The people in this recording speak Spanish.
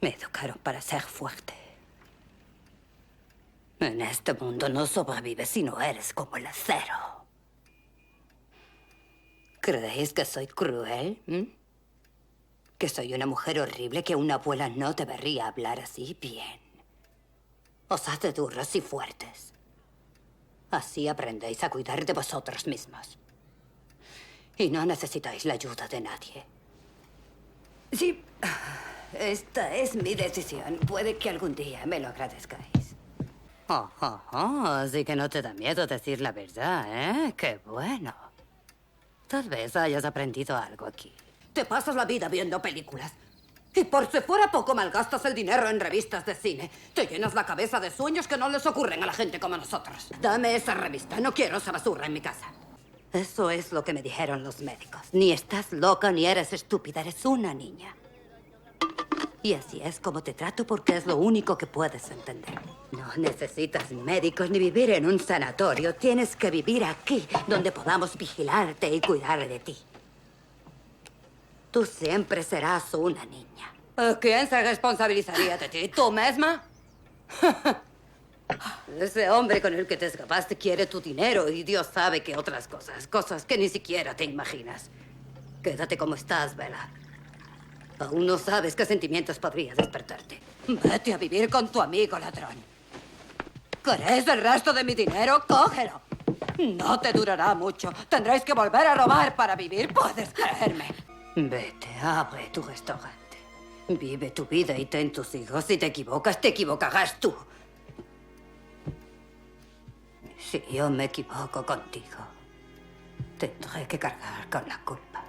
Me educaron para ser fuerte. En este mundo no sobrevives si no eres como el acero. ¿Creéis que soy cruel? ¿Que soy una mujer horrible, que una abuela no debería hablar así? Bien. Os hace duros y fuertes. Así aprendéis a cuidar de vosotros mismos. Y no necesitáis la ayuda de nadie. Sí, esta es mi decisión. Puede que algún día me lo agradezcáis. Así que no te da miedo decir la verdad, ¿eh? ¡Qué bueno! Tal vez hayas aprendido algo aquí. Te pasas la vida viendo películas. Y por si fuera poco, malgastas el dinero en revistas de cine. Te llenas la cabeza de sueños que no les ocurren a la gente como nosotros. Dame esa revista. No quiero esa basura en mi casa. Eso es lo que me dijeron los médicos. Ni estás loca ni eres estúpida. Eres una niña. Y así es como te trato porque es lo único que puedes entender. No necesitas médicos ni vivir en un sanatorio. Tienes que vivir aquí, donde podamos vigilarte y cuidar de ti. Tú siempre serás una niña. ¿Quién se responsabilizaría de ti? ¿Tú misma? Ese hombre con el que te escapaste quiere tu dinero y Dios sabe que otras cosas. Cosas que ni siquiera te imaginas. Quédate como estás, Bella. Aún no sabes qué sentimientos podría despertarte. Vete a vivir con tu amigo ladrón. ¿Querés el resto de mi dinero? ¡Cógelo! No te durará mucho. Tendréis que volver a robar para vivir. Puedes creerme. Vete, abre tu restaurante. Vive tu vida y ten tus hijos. Si te equivocas, te equivocarás tú. Si yo me equivoco contigo, tendré que cargar con la culpa.